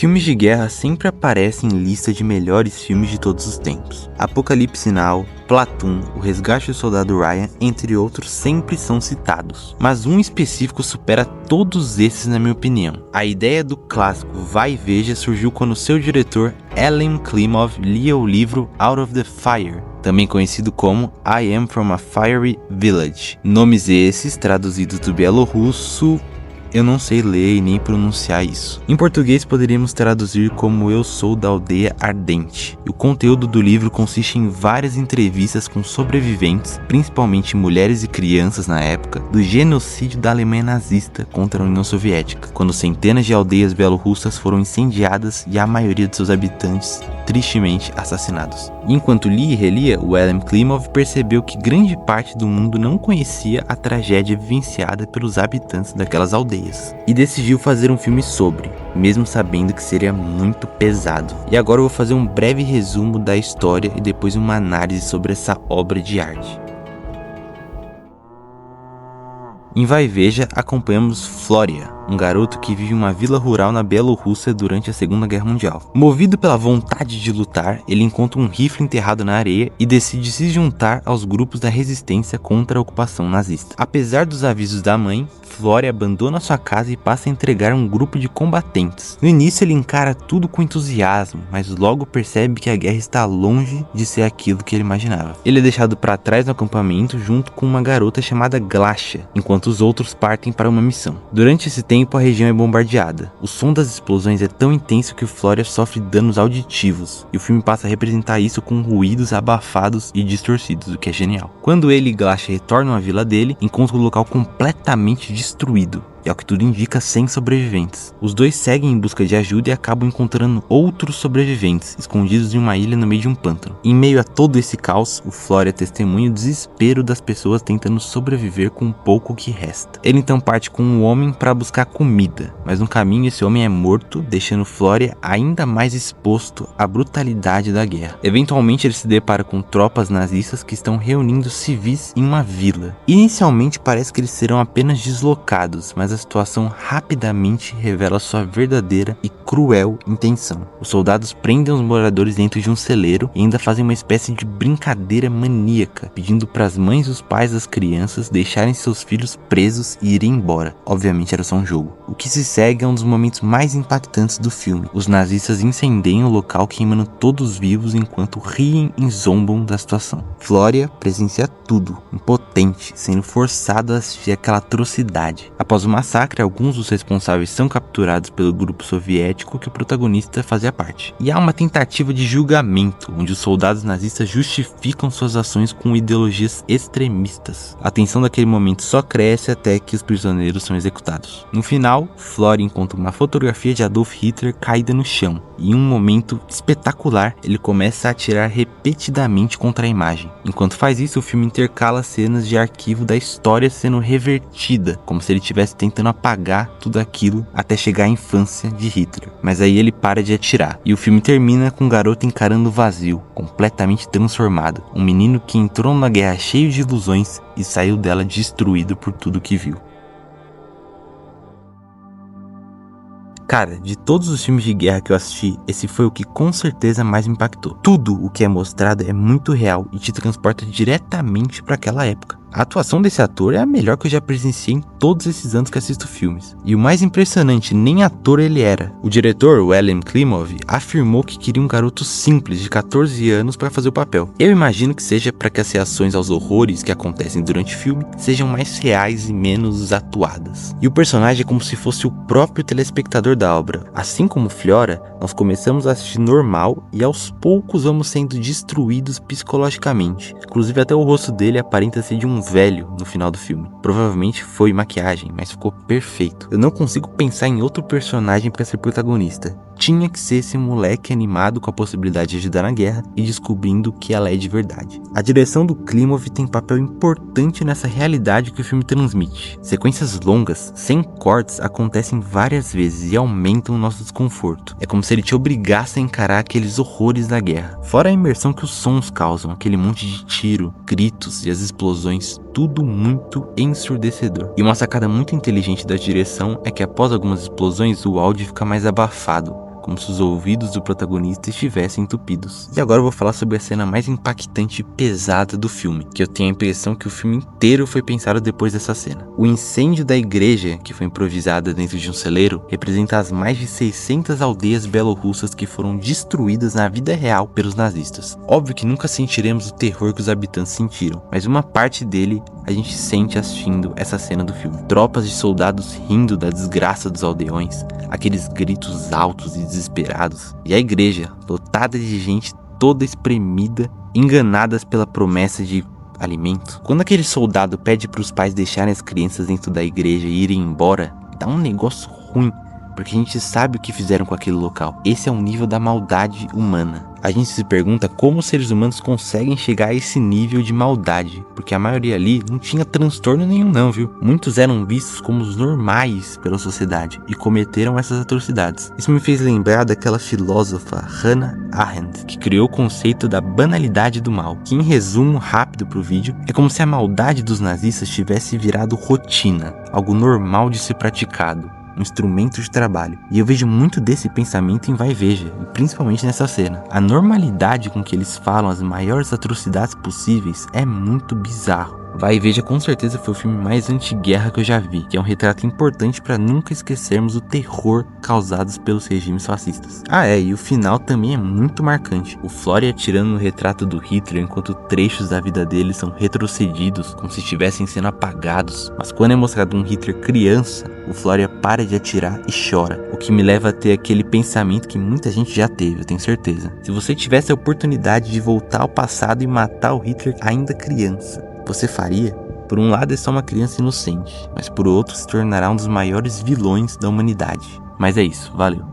Filmes de guerra sempre aparecem em lista de melhores filmes de todos os tempos. Apocalipse Now, Platoon, O Resgate do Soldado Ryan, entre outros, sempre são citados. Mas um específico supera todos esses na minha opinião. A ideia do clássico Vai e Veja surgiu quando seu diretor, Elem Klimov, lia o livro Out of the Fire, também conhecido como I Am From a Fiery Village. Nomes esses, traduzidos do bielorrusso, eu não sei ler e nem pronunciar isso. Em português poderíamos traduzir como Eu Sou da Aldeia Ardente. E o conteúdo do livro consiste em várias entrevistas com sobreviventes, principalmente mulheres e crianças na época, do genocídio da Alemanha nazista contra a União Soviética, quando centenas de aldeias bielorrussas foram incendiadas e a maioria de seus habitantes tristemente assassinados. Enquanto lia e relia, o Elem Klimov percebeu que grande parte do mundo não conhecia a tragédia vivenciada pelos habitantes daquelas aldeias, e decidiu fazer um filme sobre, mesmo sabendo que seria muito pesado. E agora eu vou fazer um breve resumo da história e depois uma análise sobre essa obra de arte. Em Vai e Veja, acompanhamos Flória, um garoto que vive em uma vila rural na Bielorrússia durante a Segunda Guerra Mundial. Movido pela vontade de lutar, ele encontra um rifle enterrado na areia e decide se juntar aos grupos da resistência contra a ocupação nazista. Apesar dos avisos da mãe, Flória abandona sua casa e passa a entregar um grupo de combatentes. No início ele encara tudo com entusiasmo, mas logo percebe que a guerra está longe de ser aquilo que ele imaginava. Ele é deixado para trás no acampamento junto com uma garota chamada Glasha, enquanto os outros partem para uma missão. Durante esse tempo a região é bombardeada. O som das explosões é tão intenso que Flória sofre danos auditivos, e o filme passa a representar isso com ruídos abafados e distorcidos, o que é genial. Quando ele e Glasha retornam à vila dele, encontram o local completamente destruído, e ao que tudo indica, sem sobreviventes. Os dois seguem em busca de ajuda e acabam encontrando outros sobreviventes, escondidos em uma ilha no meio de um pântano. Em meio a todo esse caos, o Flória testemunha o desespero das pessoas tentando sobreviver com o pouco que resta. Ele então parte com um homem para buscar comida, mas no caminho esse homem é morto, deixando Flória ainda mais exposto à brutalidade da guerra. Eventualmente ele se depara com tropas nazistas que estão reunindo civis em uma vila. Inicialmente parece que eles serão apenas deslocados, mas a situação rapidamente revela sua verdadeira e cruel intenção. Os soldados prendem os moradores dentro de um celeiro e ainda fazem uma espécie de brincadeira maníaca, pedindo para as mães e os pais das crianças deixarem seus filhos presos e irem embora. Obviamente era só um jogo. O que se segue é um dos momentos mais impactantes do filme. Os nazistas incendeiam o local, queimando todos vivos enquanto riem e zombam da situação. Flória presencia tudo, impotente, sendo forçado a assistir aquela atrocidade. Após o massacre, alguns dos responsáveis são capturados pelo grupo soviético que o protagonista fazia parte. E há uma tentativa de julgamento, onde os soldados nazistas justificam suas ações com ideologias extremistas. A tensão daquele momento só cresce até que os prisioneiros são executados. No final, Flória encontra uma fotografia de Adolf Hitler caída no chão, e em um momento espetacular, ele começa a atirar repetidamente contra a imagem. Enquanto faz isso, o filme intercala cenas de arquivo da história sendo revertida, como se ele estivesse tentando apagar tudo aquilo até chegar à infância de Hitler. Mas aí ele para de atirar, e o filme termina com um garoto encarando o vazio, completamente transformado. Um menino que entrou na guerra cheio de ilusões e saiu dela destruído por tudo que viu. Cara, de todos os filmes de guerra que eu assisti, esse foi o que com certeza mais me impactou. Tudo o que é mostrado é muito real e te transporta diretamente para aquela época. A atuação desse ator é a melhor que eu já presenciei em todos esses anos que assisto filmes. E o mais impressionante, nem ator ele era. O diretor, o Elem Klimov, afirmou que queria um garoto simples de 14 anos para fazer o papel. Eu imagino que seja para que as reações aos horrores que acontecem durante o filme sejam mais reais e menos atuadas. E o personagem é como se fosse o próprio telespectador da obra. Assim como Flória, nós começamos a assistir normal e aos poucos vamos sendo destruídos psicologicamente. Inclusive até o rosto dele aparenta ser de um velho no final do filme. Provavelmente foi maquiagem, mas ficou perfeito. Eu não consigo pensar em outro personagem para ser protagonista. Tinha que ser esse moleque animado com a possibilidade de ajudar na guerra e descobrindo o que ela é de verdade. A direção do Klimov tem papel importante nessa realidade que o filme transmite. Sequências longas, sem cortes, acontecem várias vezes e aumentam o nosso desconforto. É como se ele te obrigasse a encarar aqueles horrores da guerra. Fora a imersão que os sons causam, aquele monte de tiro, gritos e as explosões, tudo muito ensurdecedor. E uma sacada muito inteligente da direção é que após algumas explosões o áudio fica mais abafado, como se os ouvidos do protagonista estivessem entupidos. E agora eu vou falar sobre a cena mais impactante e pesada do filme, que eu tenho a impressão que o filme inteiro foi pensado depois dessa cena. O incêndio da igreja, que foi improvisada dentro de um celeiro, representa as mais de 600 aldeias belorrussas que foram destruídas na vida real pelos nazistas. Óbvio que nunca sentiremos o terror que os habitantes sentiram, mas uma parte dele a gente sente assistindo essa cena do filme. Tropas de soldados rindo da desgraça dos aldeões, aqueles gritos altos e desesperados, e a igreja lotada de gente toda espremida, enganadas pela promessa de alimento. Quando aquele soldado pede para os pais deixarem as crianças dentro da igreja e irem embora, dá um negócio ruim, porque a gente sabe o que fizeram com aquele local. Esse é o nível da maldade humana. A gente se pergunta como os seres humanos conseguem chegar a esse nível de maldade, porque a maioria ali não tinha transtorno nenhum não, viu? Muitos eram vistos como os normais pela sociedade e cometeram essas atrocidades. Isso me fez lembrar daquela filósofa Hannah Arendt, que criou o conceito da banalidade do mal, que em resumo rápido pro vídeo, é como se a maldade dos nazistas tivesse virado rotina, algo normal de ser praticado, um instrumento de trabalho. E eu vejo muito desse pensamento em Vai e Veja, e principalmente nessa cena. A normalidade com que eles falam as maiores atrocidades possíveis é muito bizarro. Vai e Veja com certeza foi o filme mais anti-guerra que eu já vi, que é um retrato importante para nunca esquecermos o terror causados pelos regimes fascistas. E o final também é muito marcante. O Flory atirando no retrato do Hitler enquanto trechos da vida dele são retrocedidos, como se estivessem sendo apagados. Mas quando é mostrado um Hitler criança, o Flory para de atirar e chora, o que me leva a ter aquele pensamento que muita gente já teve, eu tenho certeza. Se você tivesse a oportunidade de voltar ao passado e matar o Hitler ainda criança, você faria? Por um lado é só uma criança inocente, mas por outro se tornará um dos maiores vilões da humanidade. Mas é isso, valeu.